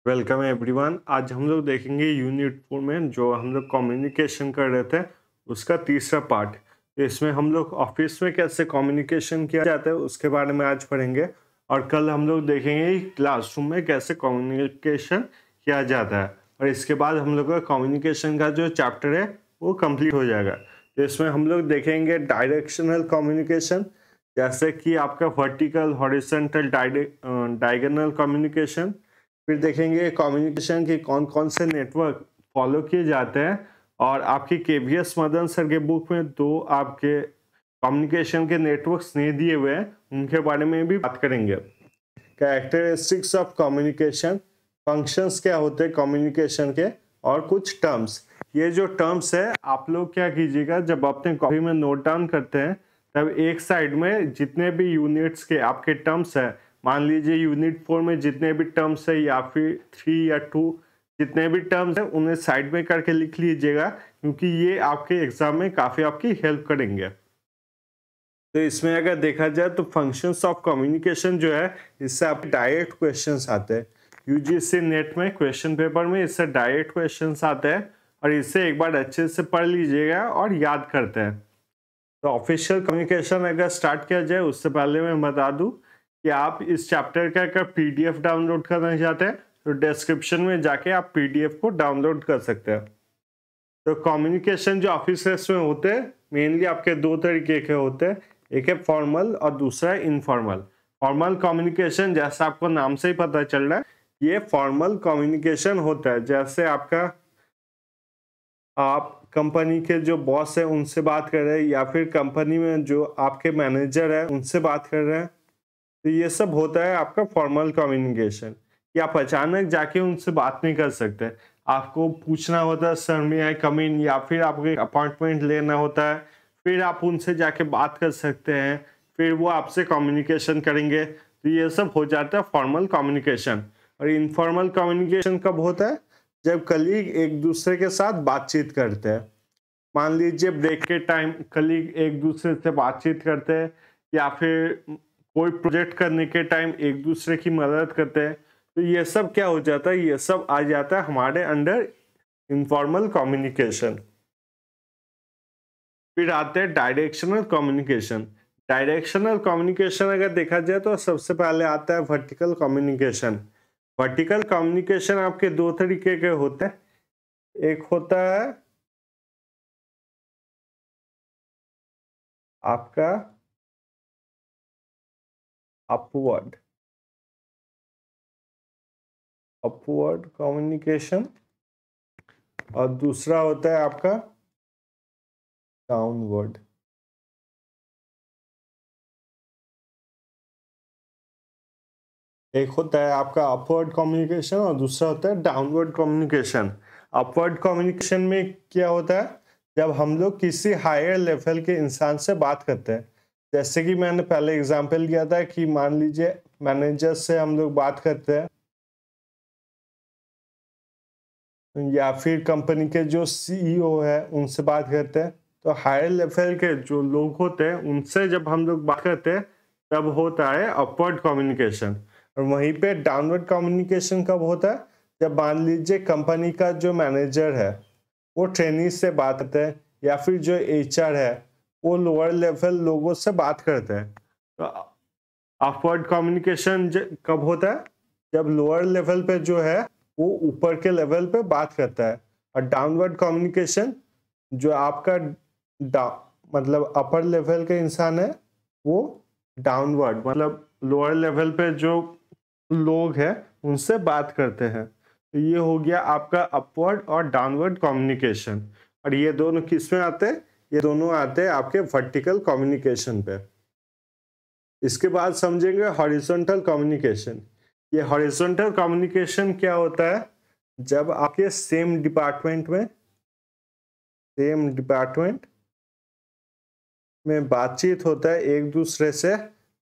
Welcome everyone. आज हम लोग देखेंगे यूनिट 4 में जो हम लोग कम्युनिकेशन कर रहे थे उसका तीसरा पार्ट। तो इसमें हम लोग ऑफिस में कैसे कम्युनिकेशन किया जाता है उसके बारे में आज पढ़ेंगे, और कल हम लोग देखेंगे क्लासरूम में कैसे कम्युनिकेशन किया जाता है, और इसके बाद हम लोग का कम्युनिकेशन का जो चैप्टर है वो कंप्लीट हो जाएगा। तो इसमें हम लोग देखेंगे डायरेक्शनल कम्युनिकेशन, जैसे कि आपका वर्टिकल, हॉरिजॉन्टल, डायगोनल कम्युनिकेशन। फिर देखेंगे कम्युनिकेशन के कौन कौन से नेटवर्क फॉलो किए जाते हैं, और आपकी केवीएस मदन सर के बुक में दो आपके कम्युनिकेशन के नेटवर्क्स नहीं दिए हुए हैं, उनके बारे में भी बात करेंगे। कैरेक्टरिस्टिक्स ऑफ कम्युनिकेशन, फंक्शंस क्या होते हैं कम्युनिकेशन के, और कुछ टर्म्स। ये जो टर्म्स है आप लोग क्या कीजिएगा, जब अपने कॉपी में नोट डाउन करते हैं तब एक साइड में जितने भी यूनिट्स के आपके टर्म्स है, मान लीजिए यूनिट 4 में जितने भी टर्म्स है या फिर 3 या 2 जितने भी टर्म्स है उन्हें साइड में करके लिख लीजिएगा, क्योंकि ये आपके एग्जाम में काफ़ी आपकी हेल्प करेंगे। तो इसमें अगर देखा जाए तो फंक्शंस ऑफ कम्युनिकेशन जो है, इससे आपके डायरेक्ट क्वेश्चंस आते हैं। यूजीसी नेट में क्वेश्चन पेपर में इससे डायरेक्ट क्वेश्चंस आते हैं, और इसे एक बार अच्छे से पढ़ लीजिएगा और याद करते हैं। तो ऑफिशियल कम्युनिकेशन अगर स्टार्ट किया जाए उससे पहले मैं बता दूं कि आप इस चैप्टर का अगर पीडीएफ डाउनलोड करना चाहते हैं तो डिस्क्रिप्शन में जाके आप पीडीएफ को डाउनलोड कर सकते हैं। तो कम्युनिकेशन जो ऑफिस में होते हैं मेनली आपके दो तरीके के होते हैं, एक है फॉर्मल और दूसरा है इनफॉर्मल। फॉर्मल कम्युनिकेशन जैसा आपको नाम से ही पता चल रहा है, ये फॉर्मल कम्युनिकेशन होता है। जैसे आपका आप कंपनी के जो बॉस है उनसे बात कर रहे हैं, या फिर कंपनी में जो आपके मैनेजर है उनसे बात कर रहे हैं, तो ये सब होता है आपका फॉर्मल कम्युनिकेशन। कि आप अचानक जाके उनसे बात नहीं कर सकते, आपको पूछना होता है सर में आई कम इन, या फिर आपको अपॉइंटमेंट लेना होता है, फिर आप उनसे जाके बात कर सकते हैं, फिर वो आपसे कम्युनिकेशन करेंगे। तो ये सब हो जाता है फॉर्मल कम्युनिकेशन। और इनफॉर्मल कम्युनिकेशन कब होता है, जब कलीग एक दूसरे के साथ बातचीत करते हैं। मान लीजिए ब्रेक के टाइम कलीग एक दूसरे से बातचीत करते हैं, या फिर कोई प्रोजेक्ट करने के टाइम एक दूसरे की मदद करते हैं। तो ये सब क्या हो जाता है, ये सब आ जाता है हमारे अंडर इनफॉर्मल कम्युनिकेशन। फिर आते हैं डायरेक्शनल कम्युनिकेशन। डायरेक्शनल कम्युनिकेशन अगर देखा जाए तो सबसे पहले आता है वर्टिकल कम्युनिकेशन। वर्टिकल कम्युनिकेशन आपके दो तरीके के होते हैं, एक होता है आपका अपवर्ड कम्युनिकेशन, और दूसरा होता है आपका डाउनवर्ड। एक होता है आपका अपवर्ड कम्युनिकेशन और दूसरा होता है डाउनवर्ड कम्युनिकेशन। अपवर्ड कम्युनिकेशन में क्या होता है, जब हम लोग किसी हायर लेवल के इंसान से बात करते हैं, जैसे कि मैंने पहले एग्जांपल दिया था कि मान लीजिए मैनेजर से हम लोग बात करते हैं, या फिर कंपनी के जो सीईओ है उनसे बात करते हैं। तो हायर लेवल के जो लोग होते हैं उनसे जब हम लोग बात करते हैं तब होता है अपवर्ड कम्युनिकेशन। और वहीं पे डाउनवर्ड कम्युनिकेशन कब होता है, जब मान लीजिए कंपनी का जो मैनेजर है वो ट्रेनी से बात करते हैं, या फिर जो एचआर है वो लोअर लेवल लोगों से बात करते हैं। तो अपवर्ड कम्युनिकेशन कब होता है, जब लोअर लेवल पे जो है वो ऊपर के लेवल पे बात करता है। और डाउनवर्ड कम्युनिकेशन जो आपका मतलब अपर लेवल के इंसान है वो डाउनवर्ड मतलब लोअर लेवल पे जो लोग हैं उनसे बात करते हैं। तो ये हो गया आपका अपवर्ड और डाउनवर्ड कम्युनिकेशन। और ये दोनों किस में आते हैं, ये दोनों आते हैं आपके वर्टिकल कम्युनिकेशन पे। इसके बाद समझेंगे हॉरिजॉन्टल कम्युनिकेशन। ये हॉरिजॉन्टल कम्युनिकेशन क्या होता है, जब आपके सेम डिपार्टमेंट में बातचीत होता है एक दूसरे से,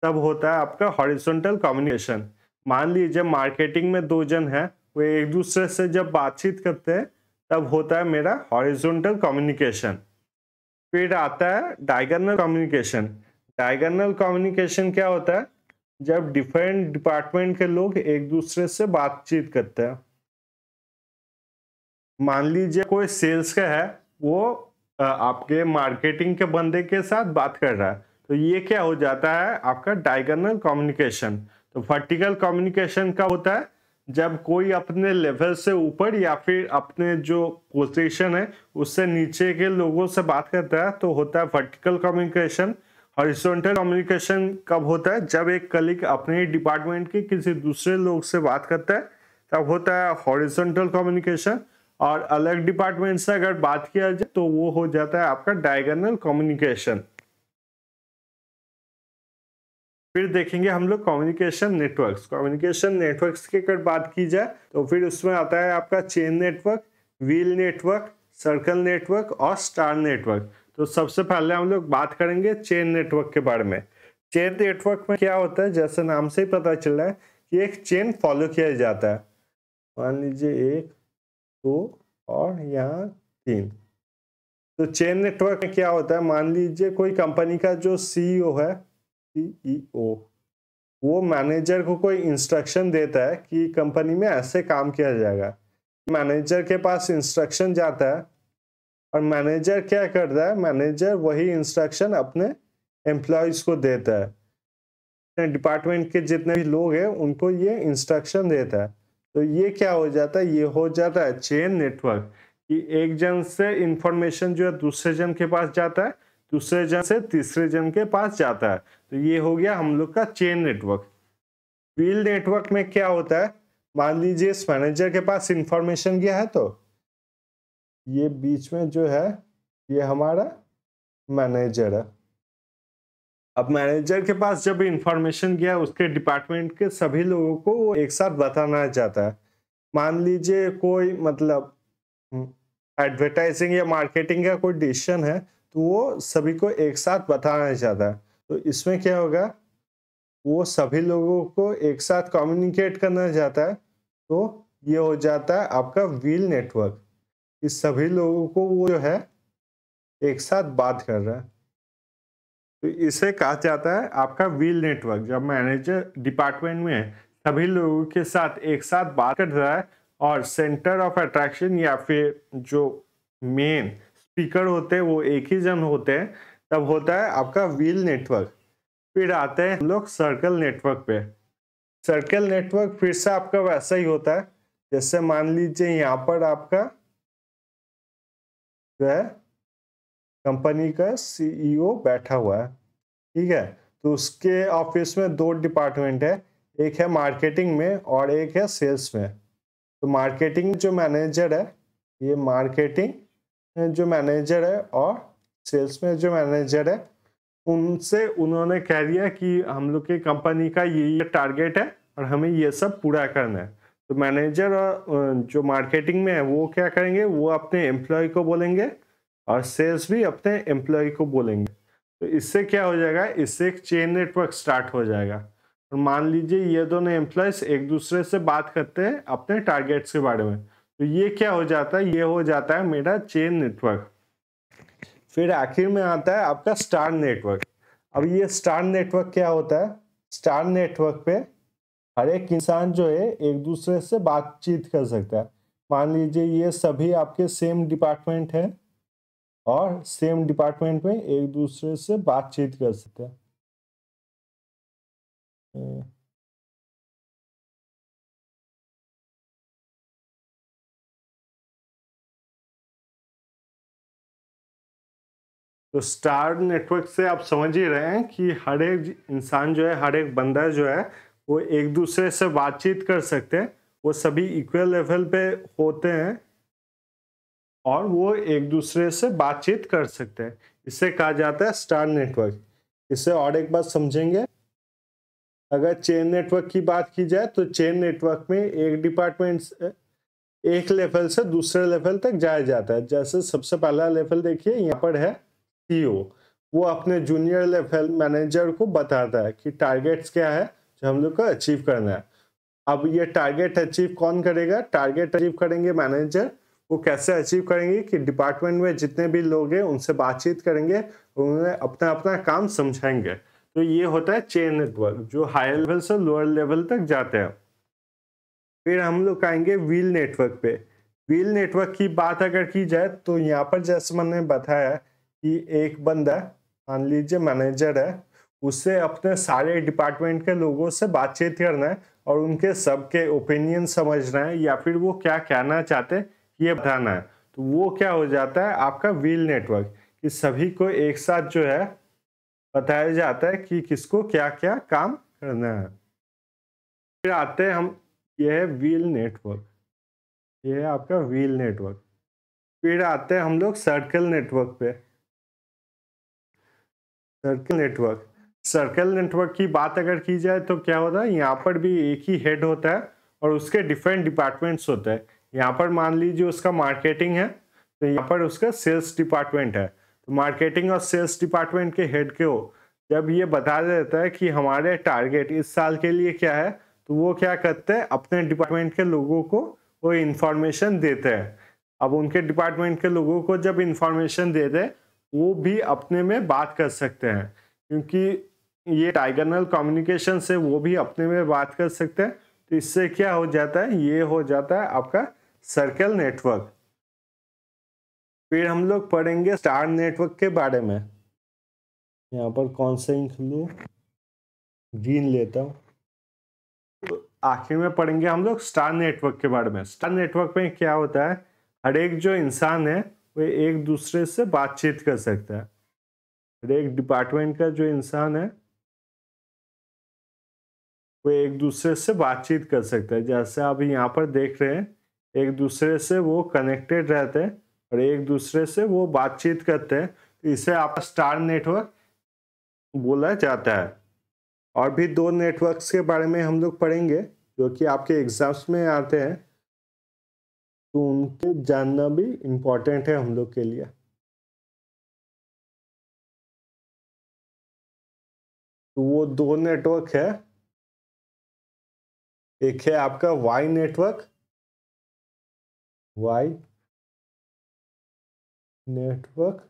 तब होता है आपका हॉरिजॉन्टल कम्युनिकेशन। मान लीजिए मार्केटिंग में दो जन हैं, वो एक दूसरे से जब बातचीत करते हैं तब होता है मेरा हॉरिजॉन्टल कम्युनिकेशन। फिर आता है डायगोनल कम्युनिकेशन। डायगोनल कम्युनिकेशन क्या होता है, जब डिफरेंट डिपार्टमेंट के लोग एक दूसरे से बातचीत करते हैं। मान लीजिए कोई सेल्स का है, वो आपके मार्केटिंग के बंदे के साथ बात कर रहा है, तो ये क्या हो जाता है आपका डायगोनल कम्युनिकेशन। तो वर्टिकल कम्युनिकेशन का होता है जब कोई अपने लेवल से ऊपर या फिर अपने जो पोजीशन है उससे नीचे के लोगों से बात करता है, तो होता है वर्टिकल कम्युनिकेशन। हॉरिजॉन्टल कम्युनिकेशन कब होता है, जब एक कलीग अपने डिपार्टमेंट के किसी दूसरे लोग से बात करता है, तब होता है हॉरिजॉन्टल कम्युनिकेशन। और अलग डिपार्टमेंट से अगर बात किया जाए तो वो हो जाता है आपका डायगोनल कम्युनिकेशन। फिर देखेंगे हम लोग कम्युनिकेशन नेटवर्क्स। कम्युनिकेशन नेटवर्क्स की अगर बात की जाए तो फिर उसमें आता है आपका chain network, wheel network, circle network और स्टार नेटवर्क। तो सबसे पहले हम लोग बात करेंगे चेन नेटवर्क के बारे में। चेन नेटवर्क में क्या होता है, जैसे नाम से ही पता चल रहा है कि एक चेन फॉलो किया जाता है। मान लीजिए 1 2 और यहाँ 3। तो चेन नेटवर्क में क्या होता है, मान लीजिए कोई कंपनी का जो सीईओ है, सीईओ, वो मैनेजर को कोई इंस्ट्रक्शन देता है कि कंपनी में ऐसे काम किया जाएगा। मैनेजर के पास इंस्ट्रक्शन जाता है और मैनेजर क्या करता है, मैनेजर वही इंस्ट्रक्शन अपने एम्प्लॉयज को देता है। डिपार्टमेंट के जितने भी लोग हैं उनको ये इंस्ट्रक्शन देता है। तो ये क्या हो जाता है, ये हो जाता है चेन नेटवर्क, कि एक जन से इंफॉर्मेशन जो है दूसरे जन के पास जाता है, दूसरे जन से तीसरे जन के पास जाता है। तो ये हो गया हम लोग का चेन नेटवर्क। व्हील नेटवर्क में क्या होता है, मान लीजिए इस मैनेजर के पास इंफॉर्मेशन गया है, तो ये बीच में जो है ये हमारा मैनेजर है। अब मैनेजर के पास जब इंफॉर्मेशन गया उसके डिपार्टमेंट के सभी लोगों को वो एक साथ बताना चाहता है। मान लीजिए कोई मतलब एडवर्टाइजिंग या मार्केटिंग का कोई डिसीजन है, तो वो सभी को एक साथ बताना चाहता है। तो इसमें क्या होगा, वो सभी लोगों को एक साथ कम्युनिकेट करना चाहता है। तो ये हो जाता है आपका व्हील नेटवर्क, इस सभी लोगों को वो जो है एक साथ बात कर रहा है। तो इसे कहा जाता है आपका व्हील नेटवर्क। जब मैनेजर डिपार्टमेंट में है, सभी लोगों के साथ एक साथ बात कर रहा है और सेंटर ऑफ अट्रैक्शन या फिर जो मेन स्पीकर होते हैं वो एक ही जन होते हैं, तब होता है आपका व्हील नेटवर्क। फिर आते हैं हम लोग सर्कल नेटवर्क पे। सर्कल नेटवर्क फिर से आपका वैसा ही होता है, जैसे मान लीजिए यहाँ पर आपका जो है कंपनी का सीईओ बैठा हुआ है, ठीक है। तो उसके ऑफिस में 2 डिपार्टमेंट है, एक है मार्केटिंग में और एक है सेल्स में। तो मार्केटिंग जो मैनेजर है, ये मार्केटिंग जो मैनेजर है, और सेल्स में जो मैनेजर है, उनसे उन्होंने कह दिया कि हम लोग की कंपनी का ये टारगेट है और हमें ये सब पूरा करना है। तो मैनेजर और जो मार्केटिंग में है वो क्या करेंगे, वो अपने एम्प्लॉय को बोलेंगे और सेल्स भी अपने एम्प्लॉय को बोलेंगे। तो इससे क्या हो जाएगा, इससे एक चेन नेटवर्क स्टार्ट हो जाएगा। और मान लीजिए ये दोनों एम्प्लॉयज एक दूसरे से बात करते हैं अपने टारगेट्स के बारे में, तो ये क्या हो जाता है, ये हो जाता है मेरा चेन नेटवर्क। फिर आखिर में आता है आपका स्टार नेटवर्क। अब ये स्टार नेटवर्क क्या होता है, स्टार नेटवर्क पे हर एक इंसान जो है एक दूसरे से बातचीत कर सकता है। मान लीजिए ये सभी आपके सेम डिपार्टमेंट है और सेम डिपार्टमेंट में एक दूसरे से बातचीत कर सकते हैं। तो स्टार नेटवर्क से आप समझ ही रहे हैं कि हर एक इंसान जो है, हर एक बंदा जो है, वो एक दूसरे से बातचीत कर सकते हैं। वो सभी इक्वल लेवल पे होते हैं और वो एक दूसरे से बातचीत कर सकते हैं। इसे कहा जाता है स्टार नेटवर्क। इसे और एक बात समझेंगे, अगर चेन नेटवर्क की बात की जाए तो चेन नेटवर्क में एक डिपार्टमेंट से एक लेवल से दूसरे लेवल तक जाया जाता है। जैसे सबसे पहला लेवल देखिए, यहाँ पर है सीईओ, वो अपने जूनियर लेवल मैनेजर को बताता है कि टारगेट्स क्या है जो हम लोग को अचीव करना है। अब ये टारगेट अचीव कौन करेगा, टारगेट अचीव करेंगे मैनेजर। वो कैसे अचीव करेंगे कि डिपार्टमेंट में जितने भी लोग हैं उनसे बातचीत करेंगे, उन्हें अपना अपना काम समझाएंगे। तो ये होता है चेन नेटवर्क, जो हायर लेवल से लोअर लेवल तक जाते हैं। फिर हम लोग आएंगे व्हील नेटवर्क पे। व्हील नेटवर्क की बात अगर की जाए तो यहाँ पर जैसे मैंने बताया कि एक बंदा, मान लीजिए मैनेजर है, उससे अपने सारे डिपार्टमेंट के लोगों से बातचीत करना है और उनके सबके ओपिनियन समझना है या फिर वो क्या कहना चाहते हैं ये बताना है। तो वो क्या हो जाता है आपका व्हील नेटवर्क, कि सभी को एक साथ जो है बताया जाता है कि किसको क्या क्या काम करना है। फिर आते हैं हम, ये है व्हील नेटवर्क, ये है आपका व्हील नेटवर्क। फिर आते हैं हम लोग सर्कल नेटवर्क पे। सर्कल नेटवर्क, सर्कल नेटवर्क की बात अगर की जाए तो क्या होता है, यहाँ पर भी एक ही हेड होता है और उसके डिफरेंट डिपार्टमेंट्स होते हैं। यहाँ पर मान लीजिए उसका मार्केटिंग है, तो यहाँ पर उसका सेल्स डिपार्टमेंट है। तो मार्केटिंग और सेल्स डिपार्टमेंट के हेड को जब ये बता देता है कि हमारे टारगेट इस साल के लिए क्या है, तो वो क्या करते हैं, अपने डिपार्टमेंट के लोगों को वो इंफॉर्मेशन देते हैं। अब उनके डिपार्टमेंट के लोगों को जब इंफॉर्मेशन देते हैं, वो भी अपने में बात कर सकते हैं, क्योंकि ये डायगोनल कम्युनिकेशन से वो भी अपने में बात कर सकते हैं। तो इससे क्या हो जाता है, ये हो जाता है आपका सर्कल नेटवर्क। फिर हम लोग पढ़ेंगे स्टार नेटवर्क के बारे में। यहाँ पर कौन सा इंक लूं, ग्रीन लेता हूँ। तो आखिर में पढ़ेंगे हम लोग स्टार नेटवर्क के बारे में। स्टार नेटवर्क में क्या होता है, हर एक जो इंसान है वो एक दूसरे से बातचीत कर सकता है। हर एक डिपार्टमेंट का जो इंसान है वो एक दूसरे से बातचीत कर सकता है। जैसे आप यहाँ पर देख रहे हैं, एक दूसरे से वो कनेक्टेड रहते हैं और एक दूसरे से वो बातचीत करते हैं। तो इसे आपका स्टार नेटवर्क बोला जाता है। और भी दो नेटवर्क्स के बारे में हम लोग पढ़ेंगे जो कि आपके एग्जाम्स में आते हैं, तो उनके जानना भी इम्पोर्टेंट है हम लोग के लिए। तो वो दो नेटवर्क है, एक है आपका वाई नेटवर्क, वाई नेटवर्क,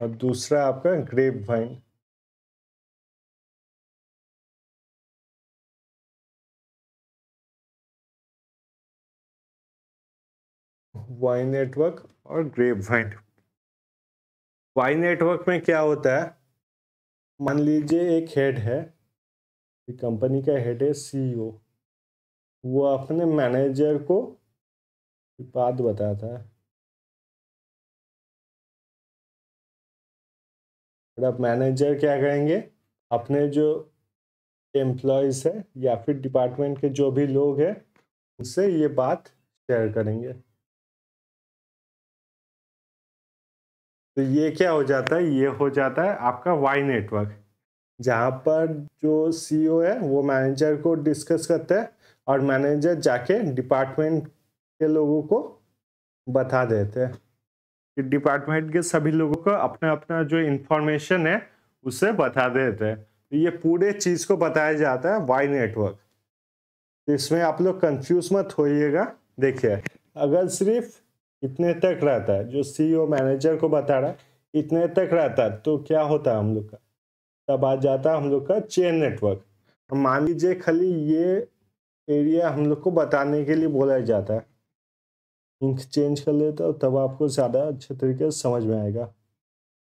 और दूसरा आपका ग्रेप वाइन। वाई नेटवर्क और ग्रेप वाइन। वाई नेटवर्क में क्या होता है, मान लीजिए एक हेड है, कंपनी का हेड है सीईओ, वो अपने मैनेजर को बात बताता है। और अब मैनेजर क्या करेंगे, अपने जो एम्प्लॉयज है या फिर डिपार्टमेंट के जो भी लोग हैं उनसे ये बात शेयर करेंगे। तो ये क्या हो जाता है, ये हो जाता है आपका वाई नेटवर्क, जहाँ पर जो सीईओ है वो मैनेजर को डिस्कस करता है और मैनेजर जाके डिपार्टमेंट के लोगों को बता देते हैं कि डिपार्टमेंट के सभी लोगों को अपना अपना जो इंफॉर्मेशन है उसे बता देते हैं। तो ये पूरे चीज़ को बताया जाता है वाई नेटवर्क। तो इसमें आप लोग कंफ्यूज मत होइएगा। देखिए, अगर सिर्फ इतने तक रहता है, जो सीईओ मैनेजर को बता रहा है इतने तक रहता है, तो क्या होता है हम लोग का, तब आ जाता है हम लोग का चेन नेटवर्क। मान लीजिए खाली ये एरिया हम लोग को बताने के लिए बोला जाता है, इंक चेंज कर लेता हूँ तब आपको ज़्यादा अच्छे तरीके से समझ में आएगा।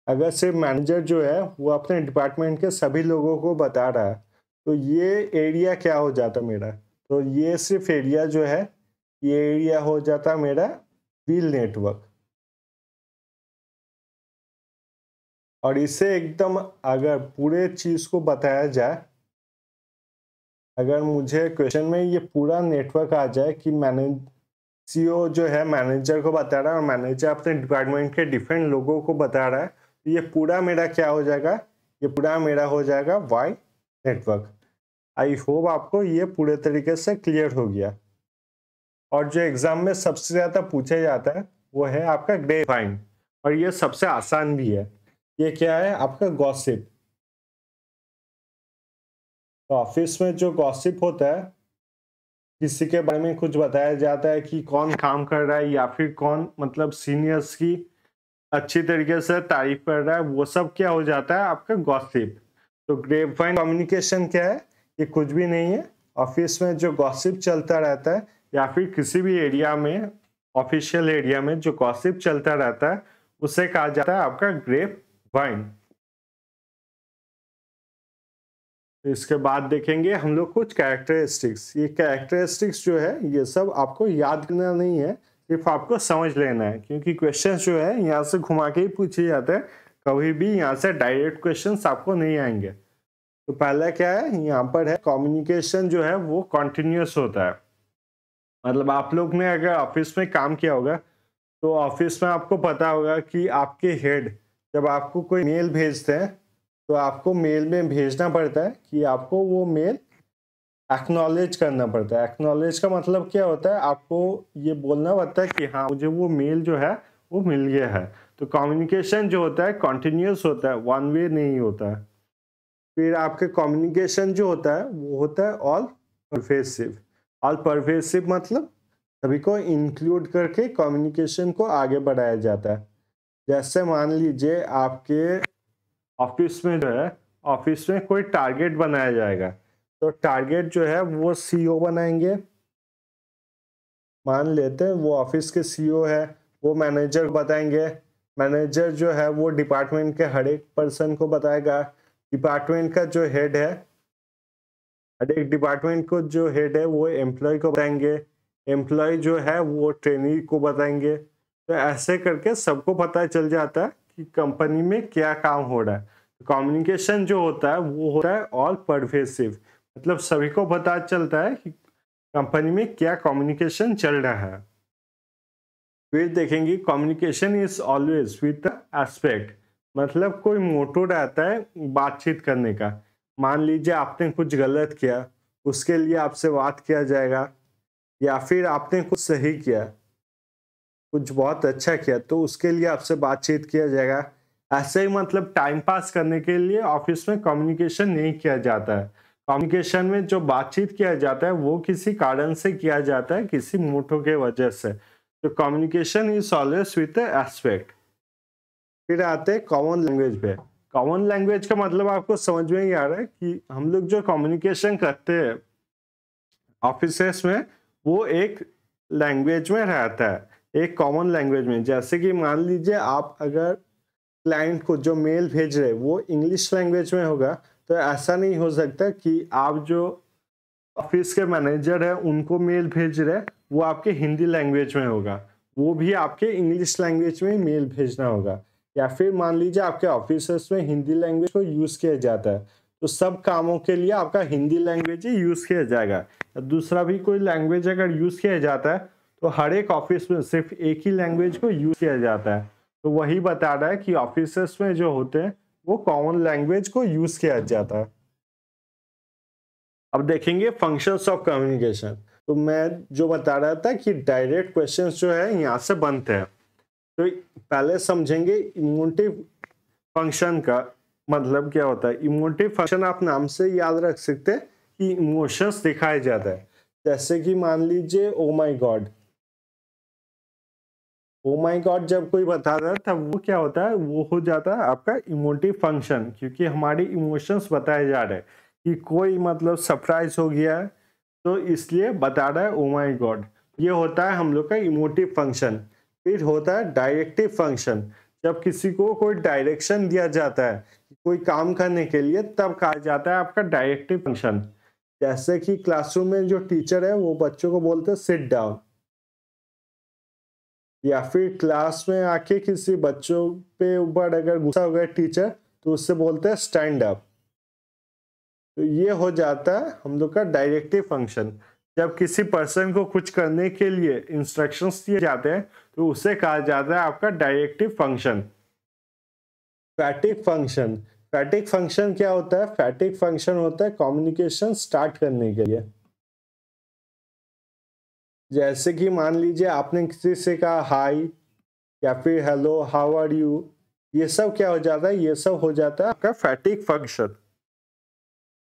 अगर सिर्फ मैनेजर जो है वो अपने डिपार्टमेंट के सभी लोगों को बता रहा है, तो ये एरिया क्या हो जाता मेरा, तो ये सिर्फ एरिया जो है, ये एरिया हो जाता मेरा व्हील नेटवर्क। और इसे एकदम अगर पूरे चीज को बताया जाए, अगर मुझे क्वेश्चन में ये पूरा नेटवर्क आ जाए कि मैनेज सीईओ जो है मैनेजर को बता रहा है और मैनेजर अपने डिपार्टमेंट के डिफरेंट लोगों को बता रहा है, तो ये पूरा मेरा क्या हो जाएगा, ये पूरा मेरा हो जाएगा वाई नेटवर्क। आई होप आपको ये पूरे तरीके से क्लियर हो गया। और जो एग्जाम में सबसे ज्यादा पूछा जाता है वो है आपका ग्रेप वाइन, और ये सबसे आसान भी है। ये क्या है, आपका गॉसिप। तो ऑफिस में जो गॉसिप होता है, किसी के बारे में कुछ बताया जाता है कि कौन काम कर रहा है या फिर कौन मतलब सीनियर्स की अच्छी तरीके से तारीफ कर रहा है, वो सब क्या हो जाता है आपका गॉसिप। तो ग्रेपवाइन कम्युनिकेशन क्या है, ये कुछ भी नहीं है। ऑफिस में जो गॉसिप चलता रहता है या फिर किसी भी एरिया में, ऑफिशियल एरिया में जो गॉसिप चलता रहता है, उसे कहा जाता है आपका ग्रेप वाइन। इसके बाद देखेंगे हम लोग कुछ कैरेक्टरिस्टिक्स। ये कैरेक्टरिस्टिक्स जो है ये सब आपको याद करना नहीं है, सिर्फ आपको समझ लेना है, क्योंकि क्वेश्चन जो है यहाँ से घुमा के ही पूछे जाते हैं। कभी भी यहाँ से डायरेक्ट क्वेश्चंस आपको नहीं आएंगे। तो पहला क्या है, यहाँ पर है कम्युनिकेशन जो है वो कॉन्टिन्यूस होता है। मतलब आप लोग ने अगर ऑफिस में काम किया होगा तो ऑफिस में आपको पता होगा कि आपके हेड जब आपको कोई मेल भेजते हैं तो आपको मेल में भेजना पड़ता है कि आपको वो मेल एक्नॉलेज करना पड़ता है। एक्नॉलेज का मतलब क्या होता है, आपको ये बोलना पड़ता है कि हाँ मुझे वो मेल जो है वो मिल गया है। तो कम्युनिकेशन जो होता है कॉन्टिन्यूस होता है, वन वे नहीं होता है। फिर आपके कम्युनिकेशन जो होता है वो होता है ऑल परवेसिव। ऑल परवेसिव मतलब सभी को इंक्लूड करके कम्युनिकेशन को आगे बढ़ाया जाता है। जैसे मान लीजिए आपके ऑफिस में जो है, ऑफिस में कोई टारगेट बनाया जाएगा, तो टारगेट जो है वो सीईओ बनाएंगे। मान लेते हैं वो ऑफिस के सीईओ है, वो मैनेजर को बताएंगे। मैनेजर जो है वो डिपार्टमेंट के हर एक पर्सन को बताएगा। डिपार्टमेंट का जो हेड है, हर एक डिपार्टमेंट को जो हेड है वो एम्प्लॉय को बताएंगे। एम्प्लॉय जो है वो ट्रेनी को बताएंगे। तो ऐसे करके सबको पता चल जाता है कि कंपनी में क्या काम हो रहा है। कम्युनिकेशन जो होता है वो होता है ऑल परवेसिव, मतलब सभी को पता चलता है कि कंपनी में क्या कम्युनिकेशन चल रहा है। फिर देखेंगे communication is always with aspect, मतलब कोई मोटो रहता है बातचीत करने का। मान लीजिए आपने कुछ गलत किया, उसके लिए आपसे बात किया जाएगा, या फिर आपने कुछ सही किया, कुछ बहुत अच्छा किया, तो उसके लिए आपसे बातचीत किया जाएगा। ऐसे ही मतलब टाइम पास करने के लिए ऑफिस में कम्युनिकेशन नहीं किया जाता है। कम्युनिकेशन में जो बातचीत किया जाता है वो किसी कारण से किया जाता है, किसी मोटो के वजह से। तो communication is always with aspect. फिर आते हैं कॉमन लैंग्वेज पे। कॉमन लैंग्वेज का मतलब आपको समझ में ही आ रहा है कि हम लोग जो कम्युनिकेशन करते हैं ऑफिसेस में वो एक लैंग्वेज में रहता है, एक कॉमन लैंग्वेज में। जैसे कि मान लीजिए आप अगर क्लाइंट को जो मेल भेज रहे वो इंग्लिश लैंग्वेज में होगा, तो ऐसा नहीं हो सकता कि आप जो ऑफिस के मैनेजर है उनको मेल भेज रहे वो आपके हिंदी लैंग्वेज में होगा, वो भी आपके इंग्लिश लैंग्वेज में मेल भेजना होगा। या फिर मान लीजिए आपके ऑफिस में हिंदी लैंग्वेज को यूज किया जाता है, तो सब कामों के लिए आपका हिंदी लैंग्वेज ही यूज किया जाएगा। दूसरा भी कोई लैंग्वेज अगर यूज किया जाता है तो हर एक ऑफिस में सिर्फ एक ही लैंग्वेज को यूज किया जाता है। तो वही बता रहा है कि ऑफिस में जो होते हैं वो कॉमन लैंग्वेज को यूज किया जाता है। अब देखेंगे फंक्शंस ऑफ कम्युनिकेशन। तो मैं जो बता रहा था कि डायरेक्ट क्वेश्चंस जो है यहाँ से बनते हैं। तो पहले समझेंगे इमोटिव फंक्शन का मतलब क्या होता है। इमोटिव फंक्शन आप नाम से याद रख सकते हैं कि इमोशंस दिखाए जाता है। जैसे कि मान लीजिए oh my God, oh my God जब कोई बताता है तब वो क्या होता है, वो हो जाता है आपका इमोटिव फंक्शन, क्योंकि हमारे इमोशंस बताए जा रहे हैं कि कोई मतलब सरप्राइज हो गया है तो इसलिए बता रहा है ओ माय गॉड। ये होता है हम लोग का इमोटिव फंक्शन। फिर होता है डायरेक्टिव फंक्शन। जब किसी को कोई डायरेक्शन दिया जाता है कोई काम करने के लिए तब कहा जाता है आपका डायरेक्टिव फंक्शन। जैसे कि क्लासरूम में जो टीचर है वो बच्चों को बोलते हैं सिट डाउन, या फिर क्लास में आके किसी बच्चों पे ऊपर अगर गुस्सा हो गया टीचर तो उससे बोलते हैं स्टैंड अप। तो ये हो जाता है हम लोग का डायरेक्टिव फंक्शन। जब किसी पर्सन को कुछ करने के लिए इंस्ट्रक्शंस दिए जाते हैं तो उसे कहा जाता है आपका डायरेक्टिव फंक्शन। फैटिक फंक्शन। फैटिक फंक्शन क्या होता है, फैटिक फंक्शन होता है कम्युनिकेशन स्टार्ट करने के लिए। जैसे कि मान लीजिए आपने किसी से कहा हाय या फिर हेलो हाउ आर यू, ये सब क्या हो जाता है, ये सब हो जाता है आपका फैटिक फंक्शन।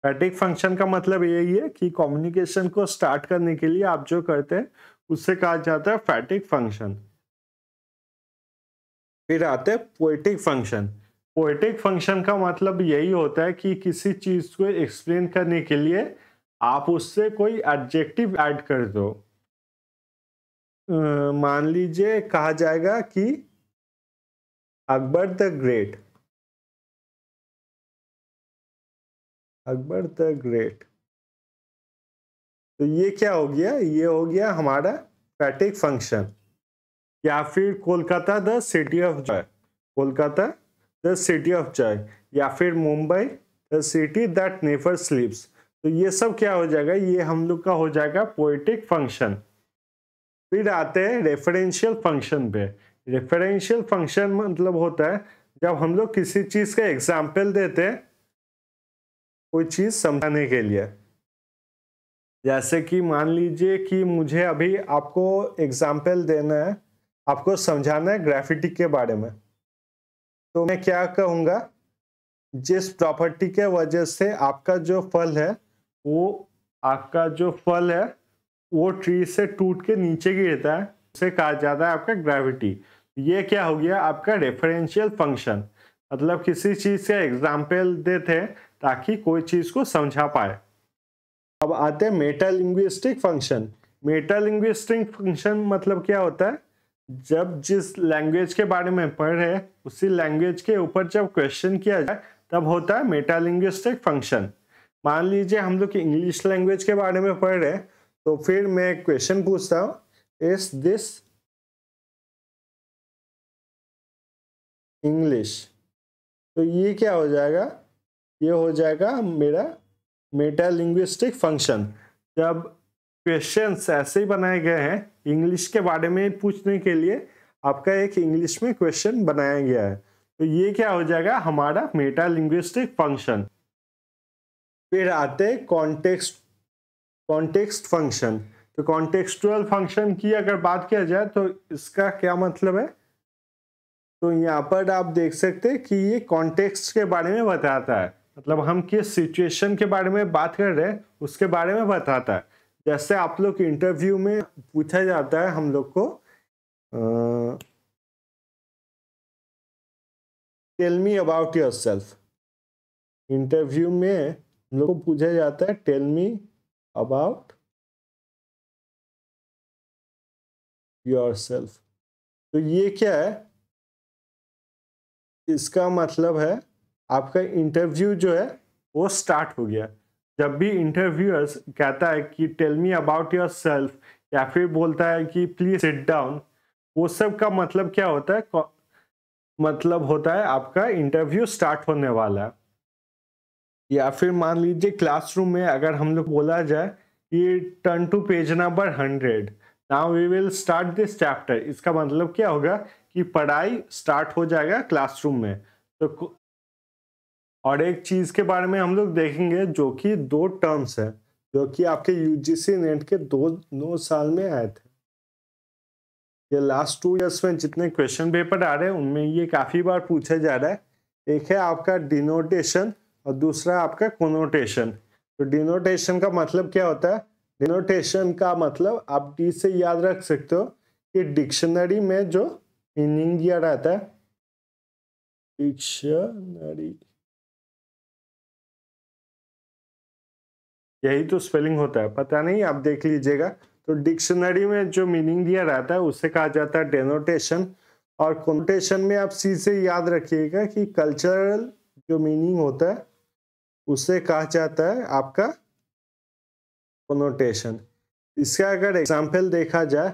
फैटिक फंक्शन का मतलब यही है कि कम्युनिकेशन को स्टार्ट करने के लिए आप जो करते हैं उससे कहा जाता है फैटिक फंक्शन। फिर आते हैं पोएटिक फंक्शन। पोएटिक फंक्शन का मतलब यही होता है कि किसी चीज को एक्सप्लेन करने के लिए आप उससे कोई एडजेक्टिव ऐड कर दो। मान लीजिए कहा जाएगा कि Akbar the great, Akbar the great. तो ये क्या हो गया, ये हो गया हमारा स्टैटिक फंक्शन। या फिर Kolkata the city of Joy, Kolkata the city of Joy, या फिर Mumbai the city that never स्लीप्स। तो ये सब क्या हो जाएगा, ये हम लोग का हो जाएगा पोएटिक फंक्शन। फिर आते हैं रेफरेंशियल फंक्शन पे। रेफरेंशियल फंक्शन मतलब होता है जब हम लोग किसी चीज का एग्जाम्पल देते हैं कोई चीज समझाने के लिए। जैसे कि मान लीजिए कि मुझे अभी आपको एग्जाम्पल देना है, आपको समझाना है ग्रेफिटी के बारे में। तो मैं क्या कहूँगा, जिस प्रॉपर्टी के वजह से आपका जो फल है वो ट्री से टूट के नीचे गिरता है, उसे कहा जाता है आपका ग्रेविटी। ये क्या हो गया आपका रेफरेंशियल फंक्शन, मतलब किसी चीज का एग्जाम्पल देते हैं ताकि कोई चीज को समझा पाए। अब आते हैं मेटालिंग्विस्टिक फंक्शन। मेटालिंग्विस्टिक फंक्शन मतलब क्या होता है, जब जिस लैंग्वेज के बारे में पढ़ रहे हैं उसी लैंग्वेज के ऊपर जब क्वेश्चन किया जाए तब होता है मेटालिंग्विस्टिक फंक्शन। मान लीजिए हम लोग इंग्लिश लैंग्वेज के बारे में पढ़ रहे हैं, तो फिर मैं क्वेश्चन पूछता हूँ, इज दिस इंग्लिश। तो ये क्या हो जाएगा, ये हो जाएगा मेरा मेटालिंग्विस्टिक फंक्शन। जब क्वेश्चंस ऐसे ही बनाए गए हैं इंग्लिश के बारे में पूछने के लिए, आपका एक इंग्लिश में क्वेश्चन बनाया गया है, तो ये क्या हो जाएगा हमारा मेटालिंग्विस्टिक फंक्शन। फिर आते कॉन्टेक्स्ट फंक्शन। तो कॉन्टेक्सचुअल फंक्शन की अगर बात किया जाए तो इसका क्या मतलब है, तो यहाँ पर आप देख सकते हैं कि ये कॉन्टेक्स्ट के बारे में बताता है, मतलब हम किस सिचुएशन के बारे में बात कर रहे हैं उसके बारे में बताता है। जैसे आप लोग इंटरव्यू में पूछा जाता है हम लोग को, tell me about yourself. Interview में हम लोग को पूछा जाता है टेल मी अबाउट योरसेल्फ। तो ये क्या है, इसका मतलब है आपका इंटरव्यू जो है वो स्टार्ट हो गया। जब भी इंटरव्यूअर्स कहता है कि tell me about yourself, या फिर बोलता है कि प्लीज सिट डाउन, वो सब का मतलब क्या होता है, मतलब होता है आपका इंटरव्यू स्टार्ट होने वाला है। या फिर मान लीजिए क्लासरूम में अगर हम लोग बोला जाए कि turn to page number 100, now we will start this chapter, इसका मतलब क्या होगा कि पढ़ाई स्टार्ट हो जाएगा क्लासरूम में। तो और एक चीज के बारे में हम लोग देखेंगे जो कि दो टर्म्स है जो कि आपके यूजीसी नेट के 2 साल में आए थे। ये लास्ट 2 इयर्स में जितने क्वेश्चन पेपर आ रहे हैं उनमें ये काफी बार पूछा जा रहा है। एक है आपका डिनोटेशन और दूसरा आपका कोनोटेशन। तो डिनोटेशन का मतलब क्या होता है, डिनोटेशन का मतलब आप डी से याद रख सकते हो कि डिक्शनरी में जो मीनिंग दिया रहता है, डिक्शनरी, यही तो स्पेलिंग होता है, पता नहीं आप देख लीजिएगा। तो डिक्शनरी में जो मीनिंग दिया रहता है उसे कहा जाता है डेनोटेशन। और कोनोटेशन में आप सी से याद रखिएगा कि कल्चरल जो मीनिंग होता है उसे कहा जाता है आपका कोनोटेशन। इसका अगर एग्जाम्पल देखा जाए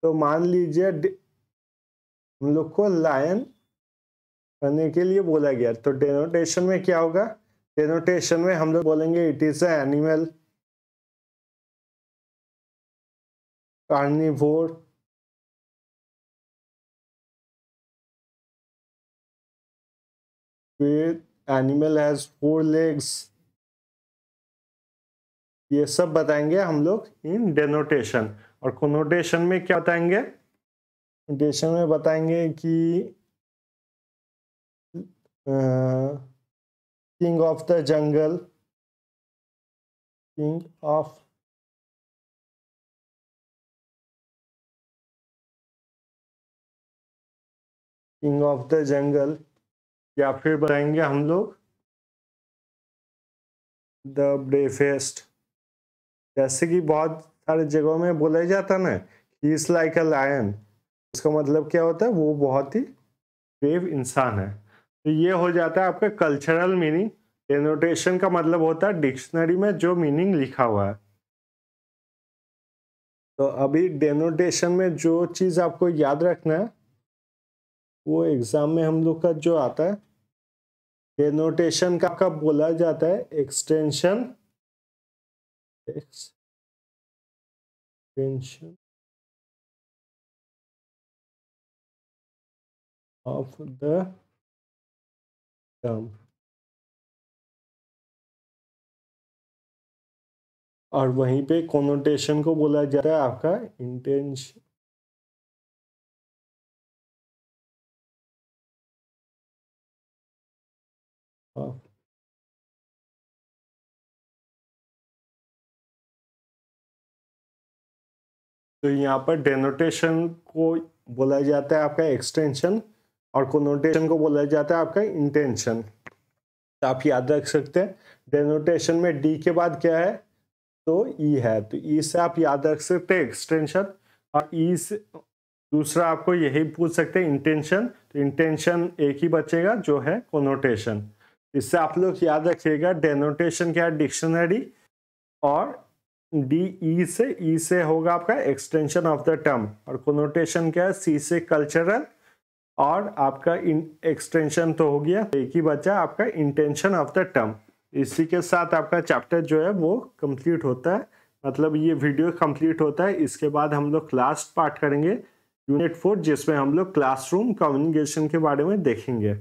तो मान लीजिए हम लोग को लायन करने के लिए बोला गया, तो डेनोटेशन में क्या होगा, डेनोटेशन में हम लोग बोलेंगे it is a animal, carnivore, फिर एनिमल हैज 4 legs। ये सब बताएंगे हम लोग इन डेनोटेशन। और कोनोटेशन में क्या बताएंगे, कोनोटेशन में बताएंगे कि king of the jungle, king of the jungle, या फिर बताएंगे हम लोग द ब्रेवेस्ट। जैसे कि बहुत सारे जगहों में बोला जाता है ना, he is like a lion, उसका मतलब क्या होता है, वो बहुत ही ब्रेव इंसान है। तो ये हो जाता है आपका कल्चरल मीनिंग। डेनोटेशन का मतलब होता है डिक्शनरी में जो मीनिंग लिखा हुआ है। तो अभी डेनोटेशन में जो चीज़ आपको याद रखना है वो एग्जाम में हम लोग का जो आता है, डेनोटेशन का कब बोला जाता है, एक्सटेंशन ऑफ द टर्म, और वहीं पे कोनोटेशन को बोला जाता है आपका इंटेंशन ऑफ। तो यहाँ पर डेनोटेशन को बोला जाता है आपका एक्सटेंशन, और कोनोटेशन को बोला जाता है आपका इंटेंशन। तो आप याद रख सकते हैं डेनोटेशन में डी के बाद क्या है, तो ई है, तो ई से आप याद रख सकते हैं एक्सटेंशन, और ई से दूसरा आपको यही पूछ सकते हैं इंटेंशन, तो इंटेंशन एक ही बचेगा जो है कोनोटेशन। इससे आप लोग याद रखिएगा डेनोटेशन क्या है, डिक्शनरी, और डी ई से होगा आपका एक्सटेंशन ऑफ द टर्म, और कोनोटेशन क्या है, सी से कल्चरल, और आपका एक्सटेंशन तो हो गया, एक ही बचा आपका इंटेंशन ऑफ द टर्म। इसी के साथ आपका चैप्टर जो है वो कंप्लीट होता है, मतलब ये वीडियो कंप्लीट होता है। इसके बाद हम लोग लास्ट पार्ट करेंगे यूनिट 4, जिसमें हम लोग क्लासरूम कम्युनिकेशन के बारे में देखेंगे।